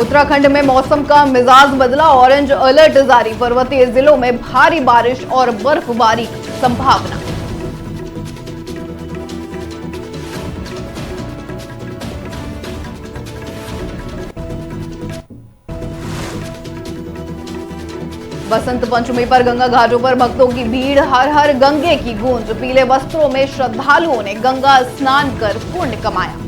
उत्तराखंड में मौसम का मिजाज बदला, ऑरेंज अलर्ट जारी, पर्वतीय जिलों में भारी बारिश और बर्फबारी की संभावना। बसंत पंचमी पर गंगा घाटों पर भक्तों की भीड़, हर हर गंगे की गूंज, पीले वस्त्रों में श्रद्धालुओं ने गंगा स्नान कर पुण्य कमाया।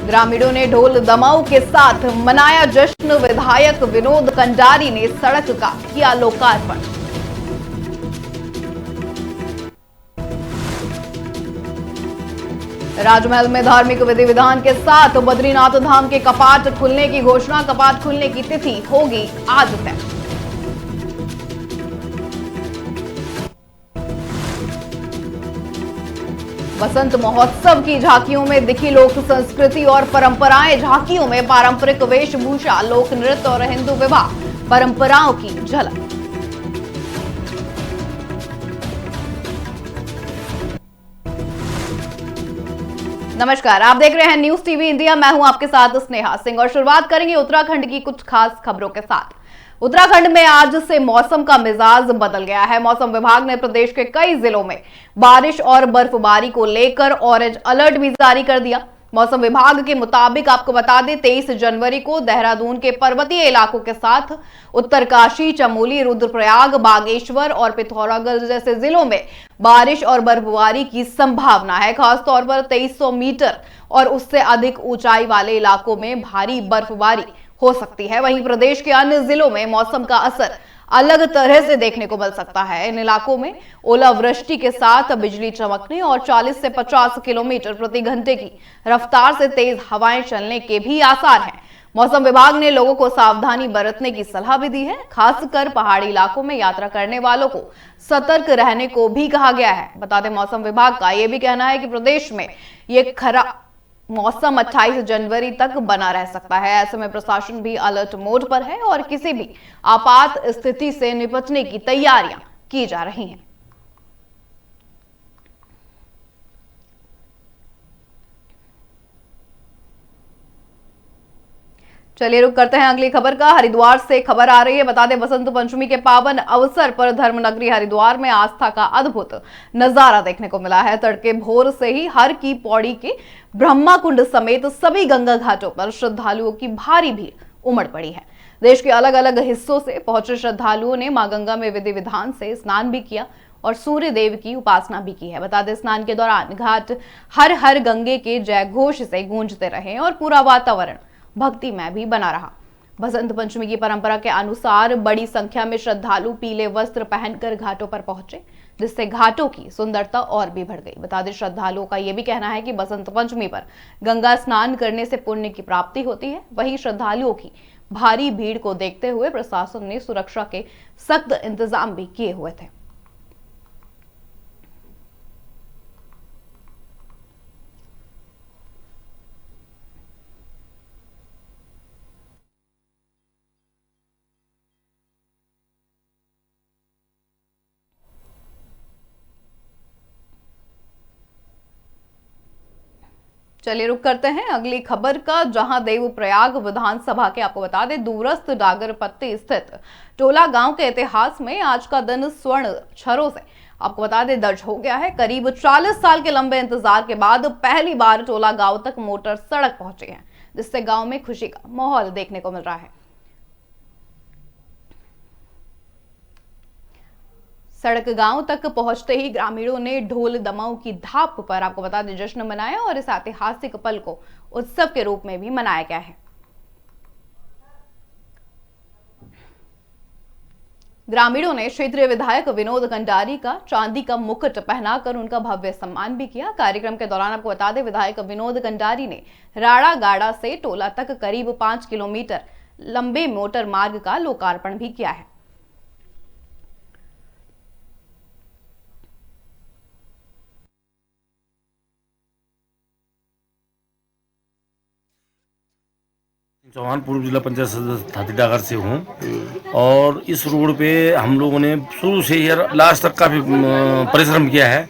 ग्रामीणों ने ढोल दमाऊ के साथ मनाया जश्न, विधायक विनोद कंडारी ने सड़क का किया लोकार्पण। राजमहल में धार्मिक विधि विधान के साथ बद्रीनाथ धाम के कपाट खुलने की घोषणा, कपाट खुलने की तिथि होगी आज तय। बसंत महोत्सव की झांकियों में दिखी लोक संस्कृति और परंपराएं, झांकियों में पारंपरिक वेशभूषा, लोक नृत्य और हिंदू विवाह परंपराओं की झलक। नमस्कार, आप देख रहे हैं न्यूज टीवी इंडिया। मैं हूं आपके साथ स्नेहा सिंह और शुरुआत करेंगे उत्तराखंड की कुछ खास खबरों के साथ। उत्तराखंड में आज से मौसम का मिजाज बदल गया है। मौसम विभाग ने प्रदेश के कई जिलों में बारिश और बर्फबारी को लेकर ऑरेंज अलर्ट भी जारी कर दिया। मौसम विभाग के मुताबिक आपको बता दें, 23 जनवरी को देहरादून के पर्वतीय इलाकों के साथ उत्तरकाशी, चमोली, रुद्रप्रयाग, बागेश्वर और पिथौरागढ़ जैसे जिलों में बारिश और बर्फबारी की संभावना है। खासतौर पर 2300 मीटर और उससे अधिक ऊंचाई वाले इलाकों में भारी बर्फबारी हो सकती है। वहीं प्रदेश के अन्य जिलों में मौसम का असर अलग तरह से देखने को मिल सकता है। इन इलाकों में ओलावृष्टि के साथ बिजली चमकने और 40 से 50 किलोमीटर प्रति घंटे की रफ्तार से तेज हवाएं चलने के भी आसार हैं। मौसम विभाग ने लोगों को सावधानी बरतने की सलाह भी दी है। खासकर पहाड़ी इलाकों में यात्रा करने वालों को सतर्क रहने को भी कहा गया है। बता दें, मौसम विभाग का यह भी कहना है कि प्रदेश में ये खराब मौसम 28 जनवरी तक बना रह सकता है। ऐसे में प्रशासन भी अलर्ट मोड पर है और किसी भी आपात स्थिति से निपटने की तैयारियां की जा रही हैं। चलिए रुक करते हैं अगली खबर का। हरिद्वार से खबर आ रही है। बता दें, बसंत पंचमी के पावन अवसर पर धर्मनगरी हरिद्वार में आस्था का अद्भुत नजारा देखने को मिला है। तड़के भोर से ही हर की पौड़ी के ब्रह्मा कुंड समेत सभी गंगा घाटों पर श्रद्धालुओं की भारी भीड़ उमड़ पड़ी है। देश के अलग अलग हिस्सों से पहुंचे श्रद्धालुओं ने मां गंगा में विधि विधान से स्नान भी किया और सूर्य देव की उपासना भी की है। बता दें, स्नान के दौरान घाट हर हर गंगे के जय घोष से गूंजते रहे और पूरा वातावरण भक्ति में भी बना रहा। बसंत पंचमी की परंपरा के अनुसार बड़ी संख्या में श्रद्धालु पीले वस्त्र पहनकर घाटों पर पहुंचे, जिससे घाटों की सुंदरता और भी बढ़ गई। बता दें, श्रद्धालुओं का यह भी कहना है कि बसंत पंचमी पर गंगा स्नान करने से पुण्य की प्राप्ति होती है। वहीं श्रद्धालुओं की भारी भीड़ को देखते हुए प्रशासन ने सुरक्षा के सख्त इंतजाम भी किए हुए थे। चलिए रुक करते हैं अगली खबर का, जहां देवप्रयाग विधानसभा के आपको बता दें दूरस्थ डागरपत्ती स्थित टोला गांव के इतिहास में आज का दिन स्वर्ण अक्षरों से आपको बता दें दर्ज हो गया है। करीब 40 साल के लंबे इंतजार के बाद पहली बार टोला गांव तक मोटर सड़क पहुंची है, जिससे गांव में खुशी का माहौल देखने को मिल रहा है। सड़क गांव तक पहुंचते ही ग्रामीणों ने ढोल दमाऊ की धाप पर आपको बता दें जश्न मनाया और इस ऐतिहासिक पल को उत्सव के रूप में भी मनाया गया है। ग्रामीणों ने क्षेत्रीय विधायक विनोद कंडारी का चांदी का मुकुट पहनाकर उनका भव्य सम्मान भी किया। कार्यक्रम के दौरान आपको बता दें, विधायक विनोद कंडारी ने राड़ा गाड़ा से टोला तक करीब 5 किलोमीटर लंबे मोटर मार्ग का लोकार्पण भी किया है। चौहान पूर्व जिला पंचायत सदस्य थातीडागर से हूँ और इस रोड पे हम लोगों ने शुरू से यार लास्ट तक काफ़ी परिश्रम किया है।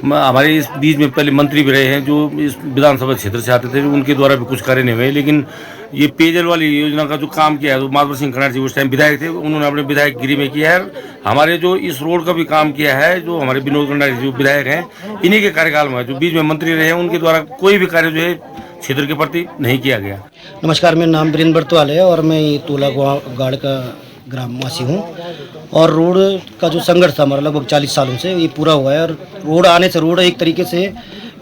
हमारे इस बीच में पहले मंत्री भी रहे हैं जो इस विधानसभा क्षेत्र से आते थे, उनके द्वारा भी कुछ कार्य नहीं हुए, लेकिन ये पेयजल वाली योजना का जो काम किया है तो माधव सिंह खनार जी उस टाइम विधायक थे, उन्होंने अपने विधायक गिरी में किया है। हमारे जो इस रोड का भी काम किया है जो हमारे विनोद खंडारी जो विधायक हैं, इन्हीं के कार्यकाल में जो बीच में मंत्री रहे हैं उनके द्वारा कोई भी कार्य जो है क्षेत्र के प्रति नहीं किया गया। नमस्कार, मेरा नाम वीरेंद्र बर्तवाल है और मैं ये तोला गाड़ का ग्रामवासी हूँ। और रोड का जो संघर्ष था हमारा लगभग 40 सालों से ये पूरा हुआ है। और रोड आने से रोड एक तरीके से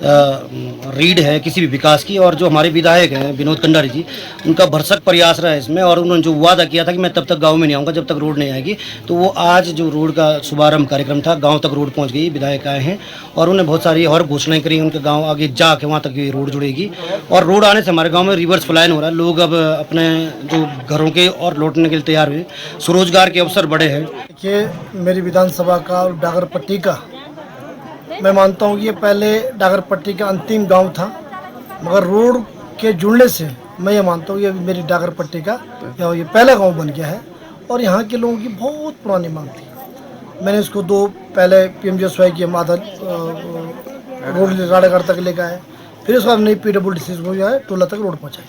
रीढ़ है किसी भी विकास की। और जो हमारे विधायक हैं विनोद खंडारी जी, उनका भरसक प्रयास रहा है इसमें। और उन्होंने जो वादा किया था कि मैं तब तक गांव में नहीं आऊँगा जब तक रोड नहीं आएगी, तो वो आज जो रोड का शुभारंभ कार्यक्रम था गांव तक रोड पहुंच गई। विधायक आए हैं और उन्होंने बहुत सारी और घोषणाएं करी, उनके गांव आगे जाके वहाँ तक ये रोड जुड़ेगी। और रोड आने से हमारे गाँव में रिवर्स पलायन हो रहा है। लोग अब अपने जो घरों के और लौटने के लिए तैयार हुए, स्वरोजगार के अवसर बढ़े हैं। देखिए, मेरी विधानसभा का और डागरपट्टी का मैं मानता हूँ कि ये पहले डागरपट्टी का अंतिम गांव था, मगर रोड के जुड़ने से मैं ये मानता हूँ ये मेरी डागरपट्टी का ये पहला गांव बन गया है। और यहाँ के लोगों की बहुत पुरानी मांग थी। मैंने इसको पहले PMGSY की हम आधा रोड राड़ेगढ़ तक लेकर आए, फिर उसके बाद नई PWD को जो है टोला तक रोड पहुँचाई।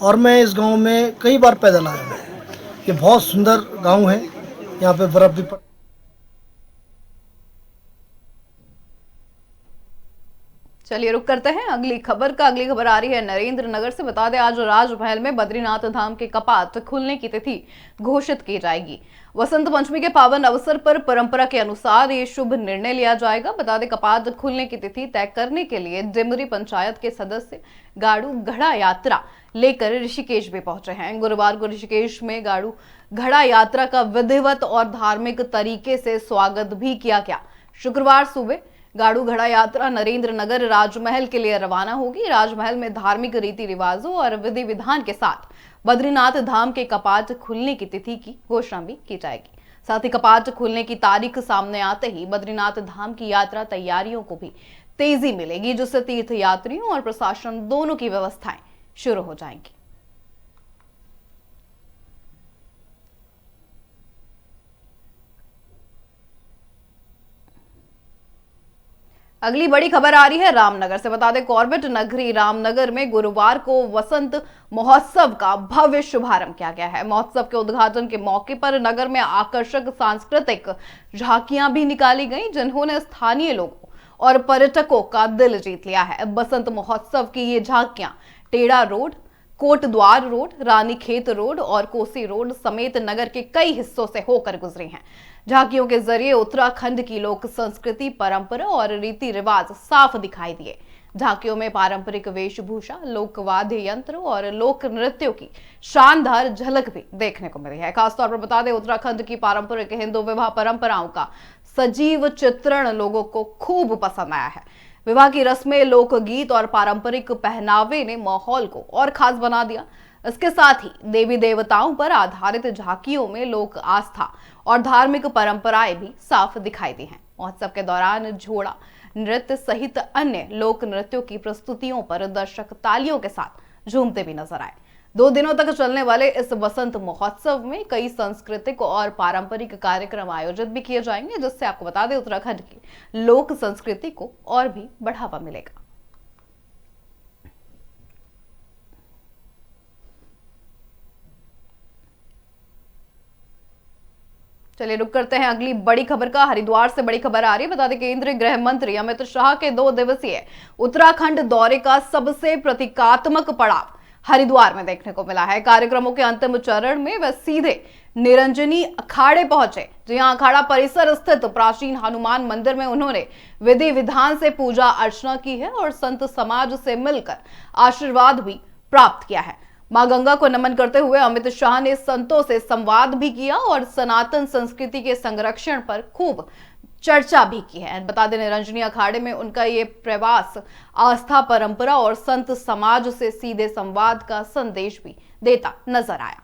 और मैं इस गाँव में कई बार पैदल आया हूँ। ये बहुत सुंदर गाँव है, यहाँ पे बर्फ भी चलिए रुक करते हैं अगली खबर का। अगली खबर आ रही है नरेंद्र नगर से। बता दें आज राजमहल में बद्रीनाथ धाम के कपाट खुलने की तिथि घोषित की जाएगी। वसंत पंचमी के पावन अवसर पर परंपरा के अनुसार ये शुभ निर्णय लिया जाएगा। बता दें कपाट खुलने की तिथि तय करने के लिए डिमरी पंचायत के सदस्य गाड़ू घड़ा यात्रा लेकर ऋषिकेश भी पहुंचे हैं। गुरुवार को ऋषिकेश में गाड़ू घड़ा यात्रा का विधिवत और धार्मिक तरीके से स्वागत भी किया गया। शुक्रवार सुबह गाड़ू घड़ा यात्रा नरेंद्र नगर राजमहल के लिए रवाना होगी। राजमहल में धार्मिक रीति रिवाजों और विधि विधान के साथ बद्रीनाथ धाम के कपाट खुलने की तिथि की घोषणा भी की जाएगी। साथ ही कपाट खुलने की तारीख सामने आते ही बद्रीनाथ धाम की यात्रा तैयारियों को भी तेजी मिलेगी, जिससे तीर्थ यात्रियों और प्रशासन दोनों की व्यवस्थाएं शुरू हो जाएंगी। अगली बड़ी खबर आ रही है रामनगर से। बता दें कॉर्बेट नगरी रामनगर में गुरुवार को वसंत महोत्सव का भव्य शुभारंभ किया गया है। महोत्सव के उद्घाटन के मौके पर नगर में आकर्षक सांस्कृतिक झांकियां भी निकाली गईं, जिन्होंने स्थानीय लोगों और पर्यटकों का दिल जीत लिया है। बसंत महोत्सव की ये झांकियां टेढ़ा road, Kotdwar road, Ranikhet road और कोसी रोड समेत नगर के कई हिस्सों से होकर गुजरी हैं। झांकियों के जरिए उत्तराखंड की लोक संस्कृति, परंपरा और रीति रिवाज साफ दिखाई दिए। झांकियों में पारंपरिक वेशभूषा, लोक वाद्य यंत्र और लोक नृत्यों की शानदार झलक भी देखने को मिली है। खासतौर पर बता दें उत्तराखंड की पारंपरिक हिंदू विवाह परंपराओं का सजीव चित्रण लोगों को खूब पसंद आया है। विवाह की रस्में, लोकगीत और पारंपरिक पहनावे ने माहौल को और खास बना दिया। इसके साथ ही देवी देवताओं पर आधारित झांकियों में लोक आस्था और धार्मिक परंपराएं भी साफ दिखाई दी हैं। महोत्सव के दौरान झोड़ा नृत्य सहित अन्य लोक नृत्यों की प्रस्तुतियों पर दर्शक तालियों के साथ झूमते भी नजर आए। 2 दिनों तक चलने वाले इस वसंत महोत्सव में कई सांस्कृतिक और पारंपरिक कार्यक्रम आयोजित भी किए जाएंगे, जिससे आपको बता दें उत्तराखंड की लोक संस्कृति को और भी बढ़ावा मिलेगा। चलिए रुक करते हैं अगली बड़ी खबर का। हरिद्वार से बड़ी खबर आ रही है। बता दें केंद्रीय गृह मंत्री अमित शाह के 2 दिवसीय उत्तराखंड दौरे का सबसे प्रतीकात्मक पड़ाव हरिद्वार में देखने को मिला है। कार्यक्रमों के अंतिम चरण में वे सीधे निरंजनी अखाड़े पहुंचे। जहां अखाड़ा परिसर स्थित प्राचीन हनुमान मंदिर में उन्होंने विधि विधान से पूजा अर्चना की है और संत समाज से मिलकर आशीर्वाद भी प्राप्त किया है। मां गंगा को नमन करते हुए अमित शाह ने संतों से संवाद भी किया और सनातन संस्कृति के संरक्षण पर खूब चर्चा भी की है। बता दें निरंजनी अखाड़े में उनका ये प्रवास आस्था, परंपरा और संत समाज से सीधे संवाद का संदेश भी देता नजर आया।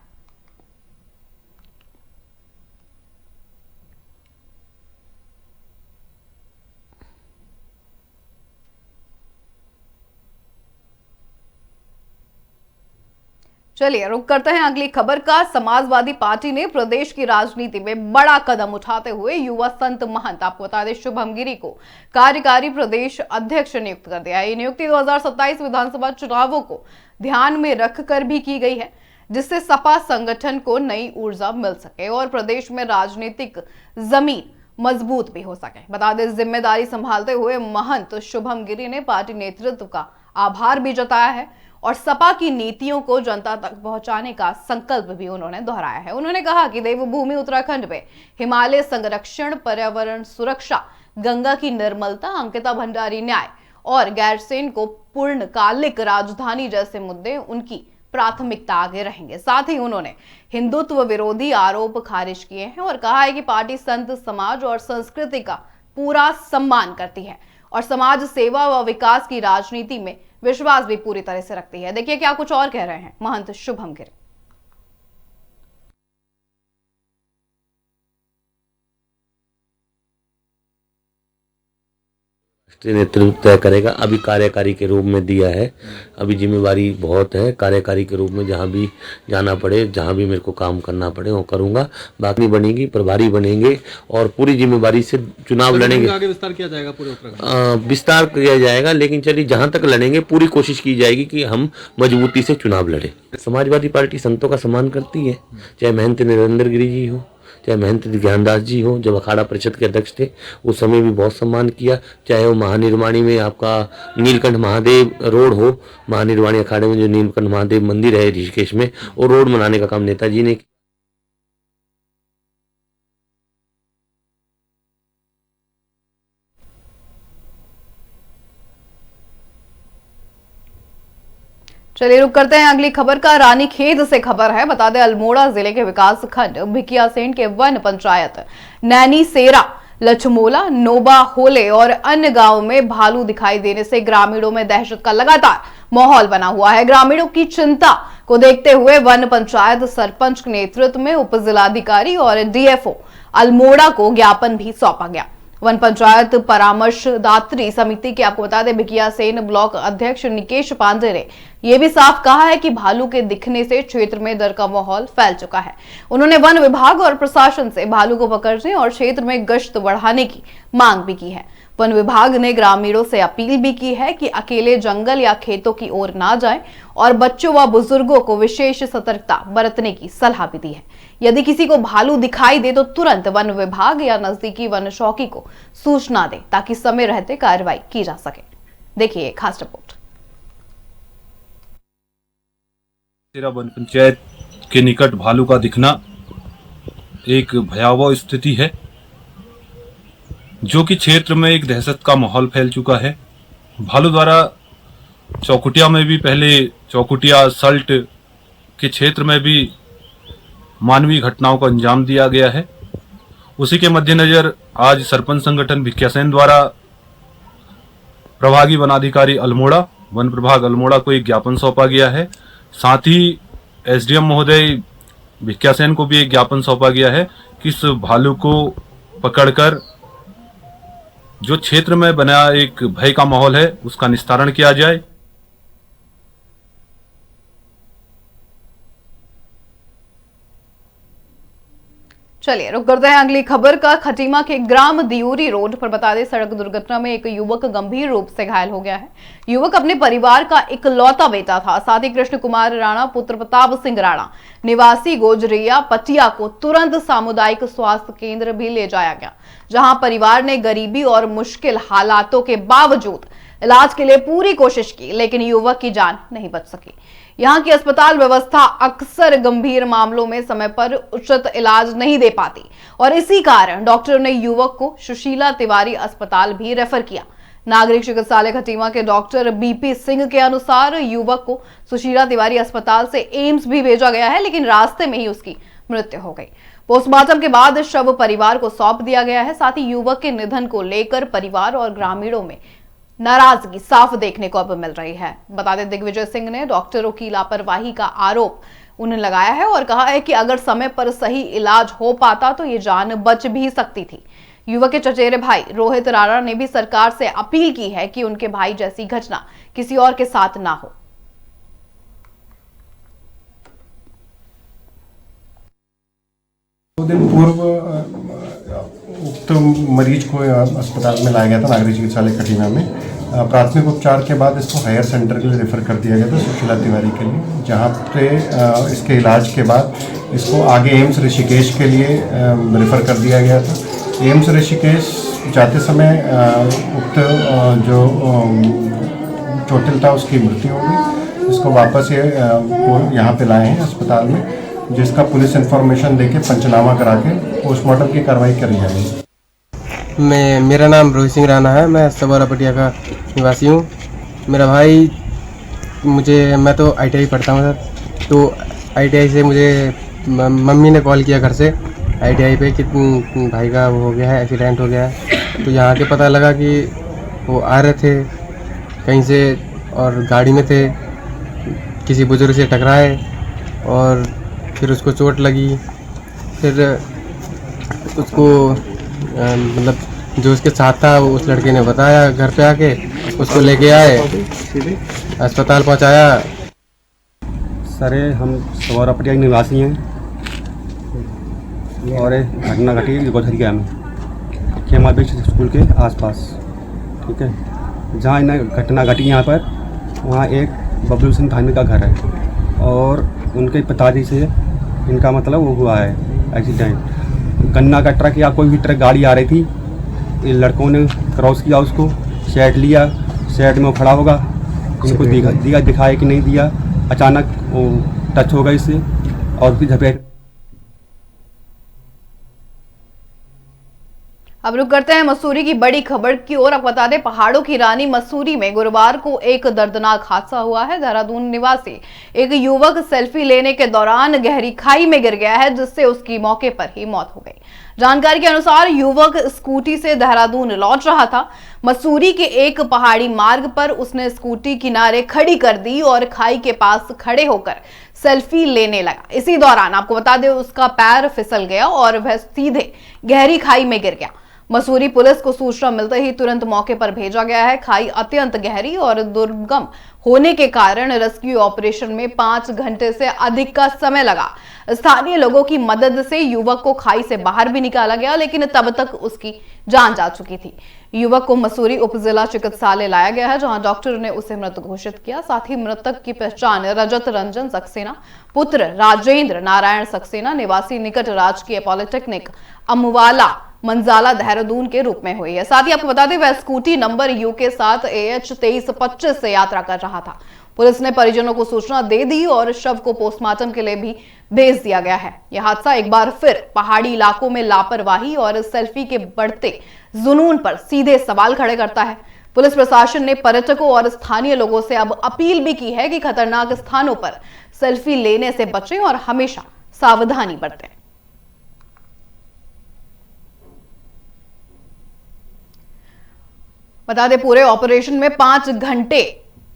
चलिए रुक करते हैं अगली खबर का। समाजवादी पार्टी ने प्रदेश की राजनीति में बड़ा कदम उठाते हुए युवा संत महंत, आपको बता दें, शुभम गिरी को कार्यकारी प्रदेश अध्यक्ष नियुक्त कर दिया है। ये नियुक्ति 2027 विधानसभा चुनावों को ध्यान में रखकर भी की गई है, जिससे सपा संगठन को नई ऊर्जा मिल सके और प्रदेश में राजनीतिक जमीन मजबूत भी हो सके। बता दें, जिम्मेदारी संभालते हुए महंत शुभम गिरी ने पार्टी नेतृत्व का आभार भी जताया है और सपा की नीतियों को जनता तक पहुंचाने का संकल्प भी उन्होंने दोहराया है। उन्होंने कहा कि देवभूमि उत्तराखंड में हिमालय संरक्षण, पर्यावरण सुरक्षा, गंगा की निर्मलता, अंकिता भंडारी न्याय और गैरसैंण को पूर्णकालिक राजधानी जैसे मुद्दे उनकी प्राथमिकता आगे रहेंगे। साथ ही उन्होंने हिंदुत्व विरोधी आरोप खारिज किए हैं और कहा है कि पार्टी संत समाज और संस्कृति का पूरा सम्मान करती है और समाज सेवा व विकास की राजनीति में विश्वास भी पूरी तरह से रखती है। देखिए क्या कुछ और कह रहे हैं महंत शुभम गिरी। नेतृत्व तय करेगा। अभी कार्यकारी के रूप में दिया है, अभी जिम्मेवारी बहुत है। कार्यकारी के रूप में जहां भी जाना पड़े, जहां भी मेरे को काम करना पड़े वो करूंगा। बाकी बनेगी, प्रभारी बनेंगे और पूरी जिम्मेवारी से चुनाव लड़ेंगे। आगे विस्तार किया जाएगा पूरे उत्तराखंड? विस्तार किया जाएगा, लेकिन चलिए जहां तक लड़ेंगे पूरी कोशिश की जाएगी कि हम मजबूती से चुनाव लड़े। समाजवादी पार्टी संतों का सम्मान करती है, चाहे महंत नरेंद्र गिरी जी हो, चाहे महंत ज्ञानदास जी हो, जब अखाड़ा परिषद के अध्यक्ष थे उस समय भी बहुत सम्मान किया। चाहे वो महानिर्वाणी में आपका नीलकंठ महादेव रोड हो, महानिर्वाणी अखाड़े में जो नीलकंठ महादेव मंदिर है ऋषिकेश में, वो रोड बनाने का काम नेताजी ने। चलिए रुक करते हैं अगली खबर का। रानीखेत से खबर है। बता दें, अल्मोड़ा जिले के विकास खंड भिकियासैंण के वन पंचायत नैनी सेरा, लछमोला, नोबा होले और अन्य गांवों में भालू दिखाई देने से ग्रामीणों में दहशत का लगातार माहौल बना हुआ है। ग्रामीणों की चिंता को देखते हुए वन पंचायत सरपंच के नेतृत्व में उप जिलाधिकारी और डीएफओ अल्मोड़ा को ज्ञापन भी सौंपा गया। वन पंचायत परामर्शदात्री समिति के, आपको बता दें, भिकियासैंण ब्लॉक अध्यक्ष निकेश पांडे ने यह भी साफ कहा है कि भालू के दिखने से क्षेत्र में डर का माहौल फैल चुका है। उन्होंने वन विभाग और प्रशासन से भालू को पकड़ने और क्षेत्र में गश्त बढ़ाने की मांग भी की है। वन विभाग ने ग्रामीणों से अपील भी की है कि अकेले जंगल या खेतों की ओर ना जाएं और बच्चों व बुजुर्गों को विशेष सतर्कता बरतने की सलाह भी दी है। यदि किसी को भालू दिखाई दे तो तुरंत वन विभाग या नजदीकी वन चौकी को सूचना दे ताकि समय रहते कार्रवाई की जा सके। देखिए खास रिपोर्ट। तेरा वन पंचायत के निकट भालू का दिखना एक भयावह स्थिति है, जो कि क्षेत्र में एक दहशत का माहौल फैल चुका है। भालू द्वारा चौकुटिया में भी, पहले चौकुटिया सल्ट के क्षेत्र में भी मानवीय घटनाओं को अंजाम दिया गया है। उसी के मद्देनजर आज सरपंच संगठन भिकियासैंण द्वारा प्रभागी वनाधिकारी अल्मोड़ा, वन प्रभाग अल्मोड़ा को एक ज्ञापन सौंपा गया है। साथ ही एसडीएम महोदय भिकियासैंण को भी एक ज्ञापन सौंपा गया है कि इस भालू को पकड़कर जो क्षेत्र में बना एक भय का माहौल है उसका निस्तारण किया जाए। चलिए रुक करते हैं अगली खबर का। खटीमा के ग्राम दियूरी रोड पर, बता दें, सड़क दुर्घटना में एक युवक गंभीर रूप से घायल हो गया है। युवक अपने परिवार का इकलौता बेटा था। साथ ही कृष्ण कुमार राणा पुत्र प्रताप सिंह राणा निवासी गोजरिया पटिया को तुरंत सामुदायिक स्वास्थ्य केंद्र भी ले जाया गया, जहां परिवार ने गरीबी और मुश्किल हालातों के बावजूद इलाज के लिए पूरी कोशिश की, लेकिन युवक की जान नहीं बच सकी। यहाँ की अस्पताल व्यवस्था अक्सर गंभीर मामलों में समय पर उचित इलाज नहीं दे पाती और इसी कारण डॉक्टर ने युवक को सुशीला तिवारी अस्पताल भी रेफर किया। नागरिक चिकित्सालय खटीमा के डॉक्टर बीपी सिंह के अनुसार युवक को सुशीला तिवारी अस्पताल से एम्स भी भेजा गया है, लेकिन रास्ते में ही उसकी मृत्यु हो गई। पोस्टमार्टम के बाद शव परिवार को सौंप दिया गया है। साथ ही युवक के निधन को लेकर परिवार और ग्रामीणों में नाराजगी साफ देखने को अब मिल रही है। बता दें, दिग्विजय सिंह ने डॉक्टरों की लापरवाही का आरोप उन्हें लगाया है और कहा है कि अगर समय पर सही इलाज हो पाता तो ये जान बच भी सकती थी। युवक के चचेरे भाई रोहित राणा ने भी सरकार से अपील की है कि उनके भाई जैसी घटना किसी और के साथ ना हो। 2 दिन पूर्व उक्त मरीज को अस्पताल में लाया गया था, नागरिक चिकित्सालय कटिना में। प्राथमिक उपचार के बाद इसको हायर सेंटर के लिए रेफ़र कर दिया गया था, सुशीला तिवारी के लिए, जहाँ पे इसके इलाज के बाद इसको आगे एम्स ऋषिकेश के लिए रेफ़र कर दिया गया था। एम्स ऋषिकेश जाते समय उक्त जो चोटिल था उसकी मृत्यु हो गई। इसको वापस यहाँ पे लाए हैं अस्पताल में, जिसका पुलिस इन्फॉर्मेशन देके पंचनामा करा के पोस्टमार्टम की कार्रवाई करी जाएगी। मेरा नाम रोहित सिंह राणा है, मैं सवारा पटिया का निवासी हूँ। मेरा भाई मैं तो ITI पढ़ता हूँ सर, तो ITI से मुझे मम्मी ने कॉल किया घर से ITI पे कि भाई का वो हो गया है, एक्सीडेंट हो गया है। तो यहाँ के पता लगा कि वो आ रहे थे कहीं से और गाड़ी में थे, किसी बुजुर्ग से टकराए और फिर उसको चोट लगी। फिर उसको मतलब जो उसके साथ था उस लड़के ने बताया, घर पे आके उसको लेके आए, अस्पताल पहुंचाया। सर हम सवारा पटिया के निवासी हैं और घटना घटी गोधरिया में, खेमा बीच स्कूल के आसपास, ठीक है। जहाँ घटना घटी यहाँ पर, वहाँ एक बबलू सिंह धामी का घर है और उनके पिताजी से इनका मतलब वो हुआ है एक्सीडेंट। गन्ना का ट्रक या कोई भी ट्रक गाड़ी आ रही थी, इन लड़कों ने क्रॉस किया, उसको शेड लिया, शेड में वो खड़ा होगा, इनको दिखाया कि नहीं दिया, अचानक वो टच हो गई इससे और उसकी झपेट। अब रुक करते हैं मसूरी की बड़ी खबर की ओर। अब बता दें, पहाड़ों की रानी मसूरी में गुरुवार को एक दर्दनाक हादसा हुआ है। देहरादून निवासी एक युवक सेल्फी लेने के दौरान गहरी खाई में गिर गया है, जिससे उसकी मौके पर ही मौत हो गई। जानकारी के अनुसार युवक स्कूटी से देहरादून लौट रहा था। मसूरी के एक पहाड़ी मार्ग पर उसने स्कूटी किनारे खड़ी कर दी और खाई के पास खड़े होकर सेल्फी लेने लगा। इसी दौरान आपको बता दें, उसका पैर फिसल गया और वह सीधे गहरी खाई में गिर गया। मसूरी पुलिस को सूचना मिलते ही तुरंत मौके पर भेजा गया है। खाई अत्यंत गहरी और दुर्गम होने के कारण रेस्क्यू ऑपरेशन में 5 घंटे से अधिक का समय लगा। स्थानीय लोगों की मदद से युवक को खाई से बाहर भी निकाला गया, लेकिन तब तक उसकी जान जा चुकी थी। युवक को मसूरी उप जिला चिकित्सालय लाया गया है, जहां डॉक्टर ने उसे मृत घोषित किया। साथ ही मृतक की पहचान रजत रंजन सक्सेना पुत्र राजेंद्र नारायण सक्सेना निवासी निकट राजकीय पॉलिटेक्निक अमवाला मंजाला देहरादून के रूप में हुई है। साथ ही आपको बता दें, वह स्कूटी नंबर यू के साथ AH 2325 से यात्रा कर रहा था। पुलिस ने परिजनों को सूचना दे दी और शव को पोस्टमार्टम के लिए भी भेज दिया गया है। यह हादसा एक बार फिर पहाड़ी इलाकों में लापरवाही और सेल्फी के बढ़ते जुनून पर सीधे सवाल खड़े करता है। पुलिस प्रशासन ने पर्यटकों और स्थानीय लोगों से अब अपील भी की है कि खतरनाक स्थानों पर सेल्फी लेने से बचें और हमेशा सावधानी बरतें। बता दें, पूरे ऑपरेशन में 5 घंटे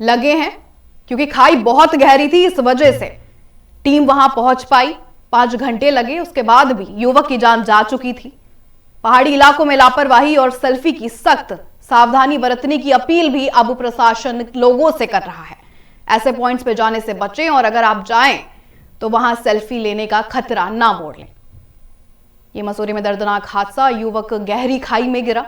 लगे हैं, क्योंकि खाई बहुत गहरी थी। इस वजह से टीम वहां पहुंच पाई, 5 घंटे लगे। उसके बाद भी युवक की जान जा चुकी थी। पहाड़ी इलाकों में लापरवाही और सेल्फी की सख्त सावधानी बरतने की अपील भी अब प्रशासन लोगों से कर रहा है। ऐसे पॉइंट्स पे जाने से बचें और अगर आप जाएं तो वहां सेल्फी लेने का खतरा ना मोड़ लें। ये मसूरी में दर्दनाक हादसा, युवक गहरी खाई में गिरा।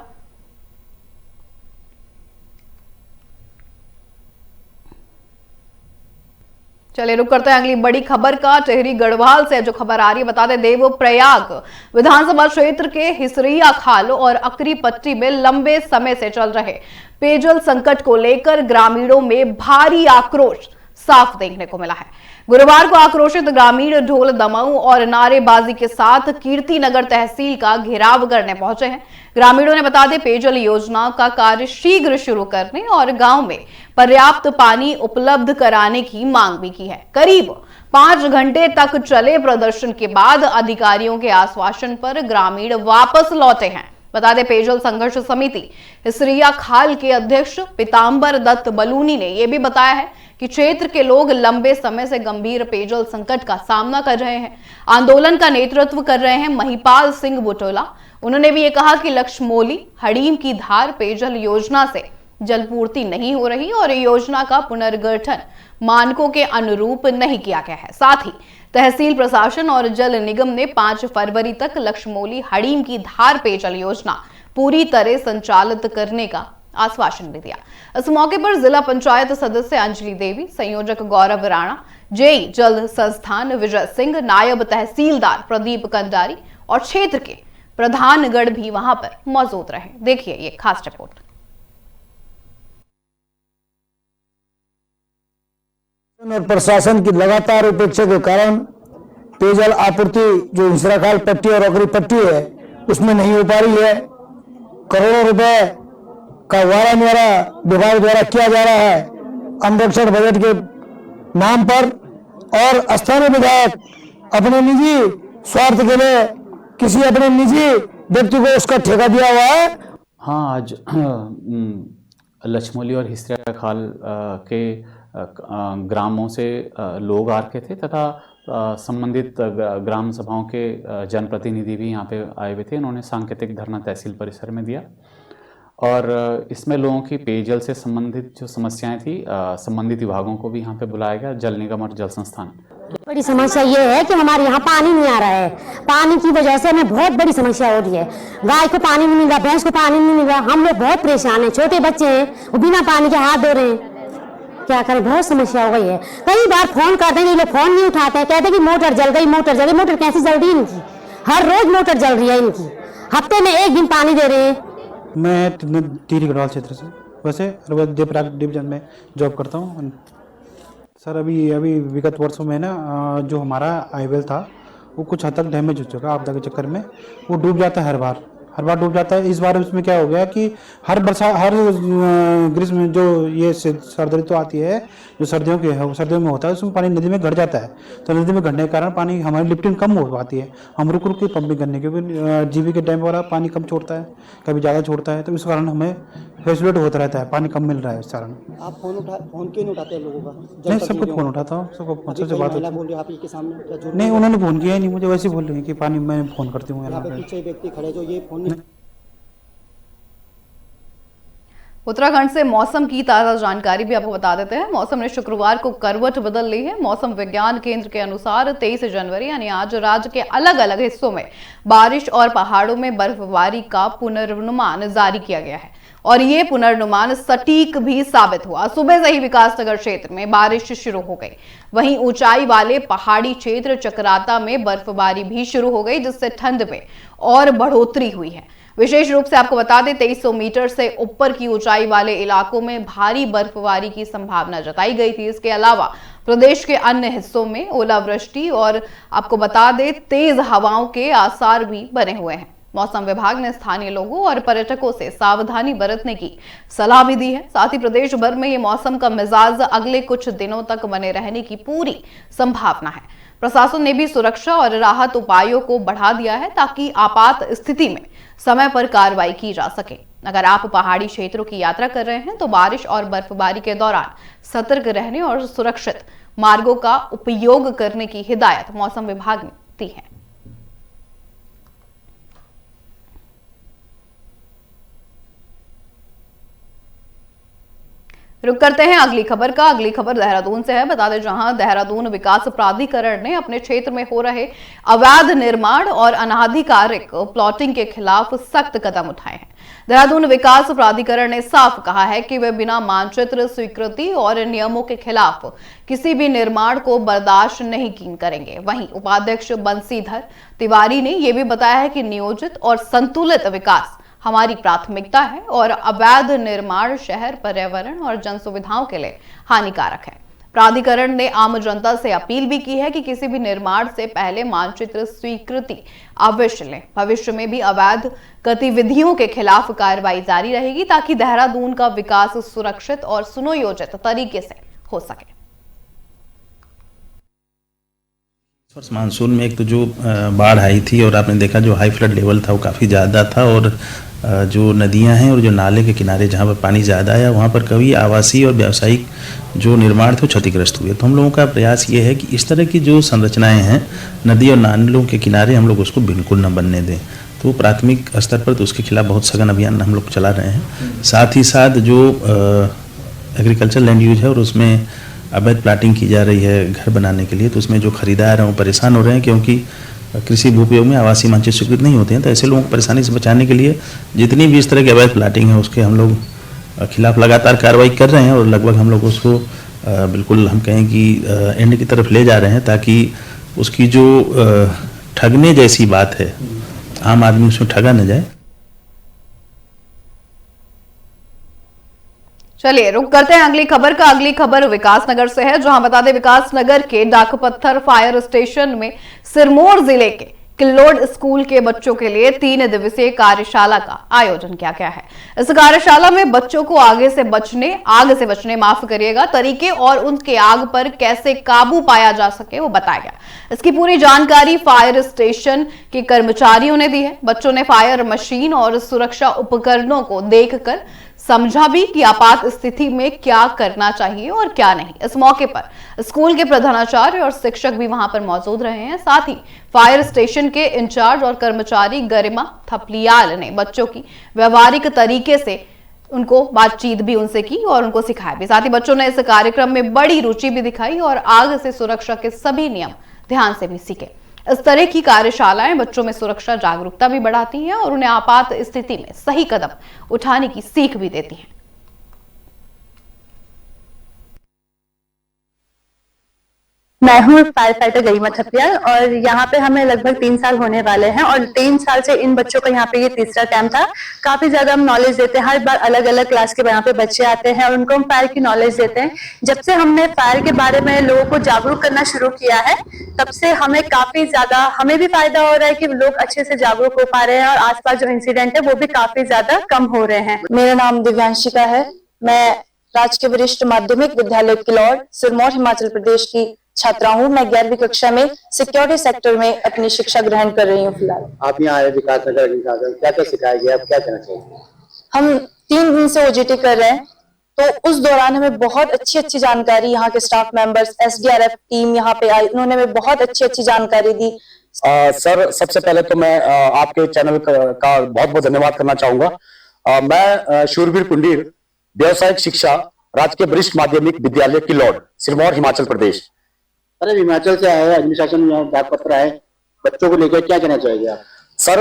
चलिए रुक करते हैं अगली बड़ी खबर का। टिहरी गढ़वाल से जो खबर आ रही है, बता दें, देवप्रयाग विधानसभा क्षेत्र के हिसरिया खाल और अकरी पट्टी में लंबे समय से चल रहे पेयजल संकट को लेकर ग्रामीणों में भारी आक्रोश साफ देखने को मिला है। गुरुवार को आक्रोशित ग्रामीण ढोल दमाऊ और नारेबाजी के साथ कीर्तिनगर तहसील का घेराव करने पहुंचे हैं। ग्रामीणों ने बता दें, पेयजल योजना का कार्य शीघ्र शुरू करने और गांव में पर्याप्त पानी उपलब्ध कराने की मांग भी की है। करीब 5 घंटे तक चले प्रदर्शन के बाद अधिकारियों के आश्वासन पर ग्रामीण वापस लौटे हैं। बता दें, पेयजल संघर्ष समिति हिसरिया खाल के अध्यक्ष पीतांबर दत्त बलूनी ने यह भी बताया है कि क्षेत्र के लोग लंबे समय से गंभीर पेयजल संकट का सामना कर रहे हैं। आंदोलन का नेतृत्व कर रहे हैं महिपाल सिंह बुटोला। उन्होंने भी ये कहा कि लक्ष्मोली हड़ीम की धार पेयजल योजना से जलपूर्ति नहीं हो रही और योजना का पुनर्गठन मानकों के अनुरूप नहीं किया गया है। साथ ही तहसील प्रशासन और जल निगम ने 5 फरवरी तक लक्ष्मौली हड़ीम की धार पेयजल योजना पूरी तरह संचालित करने का आश्वासन भी दिया। इस मौके पर जिला पंचायत सदस्य अंजलि देवी, संयोजक गौरव राणा, जेई जल संस्थान विजय सिंह, नायब तहसीलदार प्रदीप कंडारी और क्षेत्र के प्रधानगण भी वहां पर मौजूद रहे। देखिए ये खास रिपोर्ट। और प्रशासन की लगातार उपेक्षा के कारण पेयजल आपूर्ति जो इंसराखाल पट्टी और ओकरी पट्टी है उसमें नहीं हो पा रही है। करोड़ों रुपए का वारा मेरा विभाग द्वारा किया जा रहा है अनुरक्षण बजट के नाम पर, और स्थानीय विधायक अपने निजी स्वार्थ के लिए किसी अपने निजी व्यक्ति को उसका ठेका दिया हुआ है। हाँ, आज लक्ष्मौली और हिस्सा खाल के ग्रामों से लोग आ रखे थे तथा संबंधित ग्राम सभाओं के जनप्रतिनिधि भी यहाँ पे आए हुए थे। इन्होंने सांकेतिक धरना तहसील परिसर में दिया और इसमें लोगों की पेयजल से संबंधित जो समस्याएं थी संबंधित विभागों को भी यहाँ पे बुलाया गया, जल निगम और जल संस्थान। बड़ी समस्या ये है कि हमारे यहाँ पानी नहीं आ रहा है। पानी की वजह से हमें बहुत बड़ी समस्या हो रही है। गाय को पानी नहीं मिल रहा, भैंस को पानी नहीं मिल रहा, हम लोग बहुत परेशान हैं। छोटे बच्चे हैं वो बिना पानी के हाथ धो रहे हैं, क्या करें, बहुत समस्या हो गई है। कई बार फोन करते हैं, ये लोग फोन नहीं उठाते हैं, कहते हैं कि मोटर जल गई, मोटर जल गई। मोटर कैसे जल रही है इनकी? हर रोज मोटर जल रही है इनकी, हफ्ते में 1 दिन पानी दे रहे हैं। मैं टिहरी गढ़वाल क्षेत्र से, वैसे देवराग डिवीजन में जॉब करता हूँ सर। अभी विगत वर्षों में ना जो हमारा आईवेल था वो कुछ हद तक डैमेज हो चुका। आपदा के चक्कर में वो डूब जाता है, हर बार डूब जाता है। इस बार उसमें क्या हो गया कि हर ग्रीष्म में जो ये सर्दी ऋतु आती है, जो सर्दियों की है, वो सर्दियों में होता है, उसमें पानी नदी में घट जाता है। तो नदी में घटने के कारण पानी हमारी लिफ्टिंग कम हो पाती है। हम रुक के पंपिंग करने, क्योंकि जीबी के डैम वाला पानी कम छोड़ता है, कभी ज़्यादा छोड़ता है, तो इस कारण हमें फ्लक्चुएट होता रहता है, पानी कम मिल रहा है इस कारण। आप फोन क्यों नहीं उठाते लोगों का? नहीं, सबको फोन उठाता हूँ, सबको फोन से बात होती है। आप के सामने नहीं, उन्होंने फोन किया ही नहीं, मुझे वैसे बोल रहे हैं कि पानी मैं फोन करती हूँ। पीछे व्यक्ति खड़े जो ये फोन। उत्तराखंड से मौसम की ताजा जानकारी भी आपको बता देते हैं। मौसम ने शुक्रवार को करवट बदल ली है। मौसम विज्ञान केंद्र के अनुसार 23 जनवरी यानी आज राज्य के अलग अलग हिस्सों में बारिश और पहाड़ों में बर्फबारी का पुनर्नुमान जारी किया गया है और ये पुनर्नुमान सटीक भी साबित हुआ। सुबह से ही विकासनगर क्षेत्र में बारिश शुरू हो गई। वहीं ऊंचाई वाले पहाड़ी क्षेत्र चकराता में बर्फबारी भी शुरू हो गई, जिससे ठंड में और बढ़ोतरी हुई है। विशेष रूप से आपको बता दें 2300 मीटर से ऊपर की ऊंचाई वाले इलाकों में भारी बर्फबारी की संभावना जताई गई थी। इसके अलावा प्रदेश के अन्य हिस्सों में ओलावृष्टि और आपको बता दें तेज हवाओं के आसार भी बने हुए हैं। मौसम विभाग ने स्थानीय लोगों और पर्यटकों से सावधानी बरतने की सलाह भी दी है। साथ ही प्रदेश भर में ये मौसम का मिजाज अगले कुछ दिनों तक बने रहने की पूरी संभावना है। प्रशासन ने भी सुरक्षा और राहत उपायों को बढ़ा दिया है ताकि आपात स्थिति में समय पर कार्रवाई की जा सके। अगर आप पहाड़ी क्षेत्रों की यात्रा कर रहे हैं तो बारिश और बर्फबारी के दौरान सतर्क रहने और सुरक्षित मार्गों का उपयोग करने की हिदायत मौसम विभाग ने दी है। रुक करते हैं अगली खबर का। अगली खबर देहरादून से है। बता दें जहां देहरादून विकास प्राधिकरण ने अपने क्षेत्र में हो रहे अवैध निर्माण और अनाधिकारिक प्लॉटिंग के खिलाफ सख्त कदम उठाए हैं। देहरादून विकास प्राधिकरण ने साफ कहा है कि वे बिना मानचित्र स्वीकृति और नियमों के खिलाफ किसी भी निर्माण को बर्दाश्त नहीं करेंगे। वहीं उपाध्यक्ष बंसीधर तिवारी ने यह भी बताया है कि नियोजित और संतुलित विकास हमारी प्राथमिकता है और अवैध निर्माण शहर, पर्यावरण और जन सुविधाओं के लिए हानिकारक है। प्राधिकरण ने आम जनता से अपील भी की है कि किसी भी निर्माण से पहले मानचित्र स्वीकृति अवश्य लें। भविष्य में भी अवैध गतिविधियों के खिलाफ कार्रवाई जारी रहेगी ताकि देहरादून का विकास सुरक्षित और सुनियोजित तरीके से हो सके। मानसून में एक तो जो बाढ़ आई थी और आपने देखा जो हाई फ्लड लेवल था वो काफ़ी ज़्यादा था और जो नदियां हैं और जो नाले के किनारे जहाँ पर पानी ज़्यादा आया वहाँ पर कभी आवासीय और व्यावसायिक जो निर्माण थे वो क्षतिग्रस्त हुए। तो हम लोगों का प्रयास ये है कि इस तरह की जो संरचनाएं हैं नदी और नालों के किनारे हम लोग उसको बिल्कुल न बनने दें। तो प्राथमिक स्तर पर तो उसके खिलाफ बहुत सघन अभियान हम लोग चला रहे हैं। साथ ही साथ जो एग्रीकल्चर लैंड यूज है और उसमें अवैध प्लाटिंग की जा रही है घर बनाने के लिए, तो उसमें जो खरीदार हैं वो परेशान हो रहे हैं, क्योंकि कृषि भूपयोग में आवासीय मानचित्र स्वीकृत नहीं होते हैं। तो ऐसे लोगों को परेशानी से बचाने के लिए जितनी भी इस तरह की अवैध प्लाटिंग है उसके हम लोग खिलाफ लगातार कार्रवाई कर रहे हैं, और लगभग हम लोग उसको बिल्कुल हम कहें कि एंड की तरफ ले जा रहे हैं, ताकि उसकी जो ठगने जैसी बात है आम आदमी उसमें ठगा न जाए। चलिए रुक करते हैं अगली खबर का। अगली खबर विकासनगर से है, जहां बता दें विकासनगर के डाकपत्थर फायर स्टेशन में सिरमौर जिले के किल्लोड स्कूल के बच्चों के लिए 3 दिवसीय कार्यशाला का आयोजन किया गया है। इस कार्यशाला में बच्चों को आग से बचने माफ करिएगा तरीके और उनके आग पर कैसे काबू पाया जा सके वो बताया गया। इसकी पूरी जानकारी फायर स्टेशन के कर्मचारियों ने दी है। बच्चों ने फायर मशीन और सुरक्षा उपकरणों को देखकर समझा भी कि आपात स्थिति में क्या करना चाहिए और क्या नहीं। इस मौके पर स्कूल के प्रधानाचार्य और शिक्षक भी वहां पर मौजूद रहे हैं। साथ ही फायर स्टेशन के इंचार्ज और कर्मचारी गरिमा थपलियाल ने बच्चों की व्यवहारिक तरीके से उनको बातचीत भी उनसे की और उनको सिखाया भी। साथ ही बच्चों ने इस कार्यक्रम में बड़ी रुचि भी दिखाई और आग से सुरक्षा के सभी नियम ध्यान से भी सीखे। इस तरह की कार्यशालाएं बच्चों में सुरक्षा जागरूकता भी बढ़ाती हैं और उन्हें आपात स्थिति में सही कदम उठाने की सीख भी देती हैं। मैं हूँ फायर फाइटर गरिमा थपलियाल और यहाँ पे हमें लगभग 3 साल होने वाले हैं और 3 साल से इन बच्चों का यहाँ पे ये तीसरा कैंप था। काफी ज्यादा हम नॉलेज देते हैं, हर बार अलग अलग क्लास के यहाँ पे बच्चे आते हैं और उनको हम फायर की नॉलेज देते हैं। जब से हमने फायर के बारे में लोगों को जागरूक करना शुरू किया है तब से हमें काफी ज्यादा हमें भी फायदा हो रहा है कि लोग अच्छे से जागरूक हो पा रहे हैं और आसपास जो इंसिडेंट है वो भी काफी ज्यादा कम हो रहे हैं। मेरा नाम दिव्यांशिका है, मैं राजकीय वरिष्ठ माध्यमिक विद्यालय किल्लोड सिरमौर हिमाचल प्रदेश की छात्रा हूँ। मैं 11वीं कक्षा में सिक्योरिटी सेक्टर में अपनी शिक्षा ग्रहण कर रही हूँ। फिलहाल आप यहाँ आए विकासनगर, क्या क्या सिखाया गया, आप क्या कहना चाहिए? हम 3 दिन से ओजीटी कर रहे हैं, तो उस दौरान हमें बहुत अच्छी जानकारी यहाँ के स्टाफ मेंबर्स, SDRF टीम यहाँ पे आई, उन्होंने हमें बहुत अच्छी जानकारी दी। सर, सबसे पहले तो मैं आपके चैनल का बहुत बहुत धन्यवाद करना चाहूंगा। मैं शूरवीर कुंडीर, व्यवसायिक शिक्षा, राजकीय वरिष्ठ माध्यमिक विद्यालय किल्लोड सिरमौर हिमाचल प्रदेश। अरे हिमाचल से आए, एडमिनिस्ट्रेशन में डाकपत्र आए, बच्चों को लेकर क्या कहना चाहेंगे आप? सर,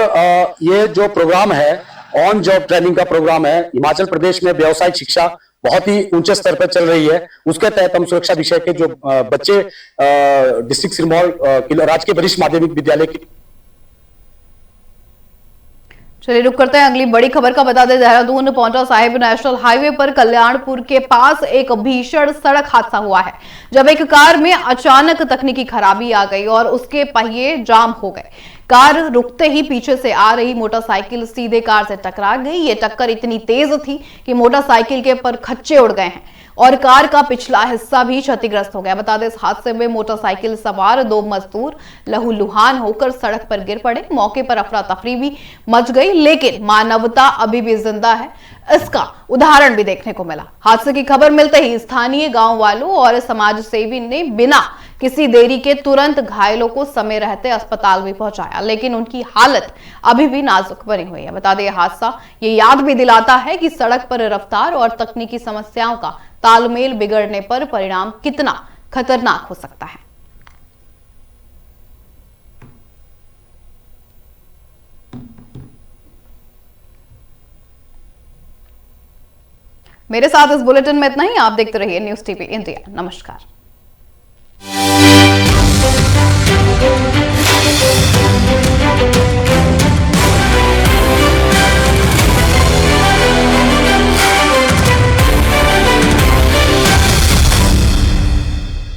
ये जो प्रोग्राम है ऑन जॉब ट्रेनिंग का प्रोग्राम है, हिमाचल प्रदेश में व्यवसायिक शिक्षा बहुत ही ऊंचे स्तर पर चल रही है। उसके तहत हम सुरक्षा विषय के जो बच्चे डिस्ट्रिक्ट सिरमौर राजकीय वरिष्ठ माध्यमिक विद्यालय की। चलिए रुक करते हैं अगली बड़ी खबर का। बता दें देहरादून पौंटा साहिब नेशनल हाईवे पर कल्याणपुर के पास एक भीषण सड़क हादसा हुआ है, जब एक कार में अचानक तकनीकी खराबी आ गई और उसके पहिए जाम हो गए। कार रुकते ही पीछे से आ रही मोटरसाइकिल सीधे कार से टकरा गई। ये टक्कर इतनी तेज थी कि मोटरसाइकिल के पर खच्चे उड़ गए हैं और कार का पिछला हिस्सा भी क्षतिग्रस्त हो गया। बता दें इस हादसे में मोटरसाइकिल सवार 2 मजदूर लहूलुहान होकर सड़क पर गिर पड़े। मौके पर अफरा तफरी भी मच गई, लेकिन मानवता अभी भी जिंदा है, इसका उदाहरण भी देखने को मिला। हादसे की खबर मिलते ही स्थानीय गांव वालों और समाज सेवी ने बिना किसी देरी के तुरंत घायलों को समय रहते अस्पताल भी पहुंचाया, लेकिन उनकी हालत अभी भी नाजुक बनी हुई है। बता दें हादसा ये याद भी दिलाता है कि सड़क पर रफ्तार और तकनीकी समस्याओं का तालमेल बिगड़ने पर परिणाम कितना खतरनाक हो सकता है। मेरे साथ इस बुलेटिन में इतना ही। आप देखते रहिए न्यूज़ टीवी इंडिया। नमस्कार।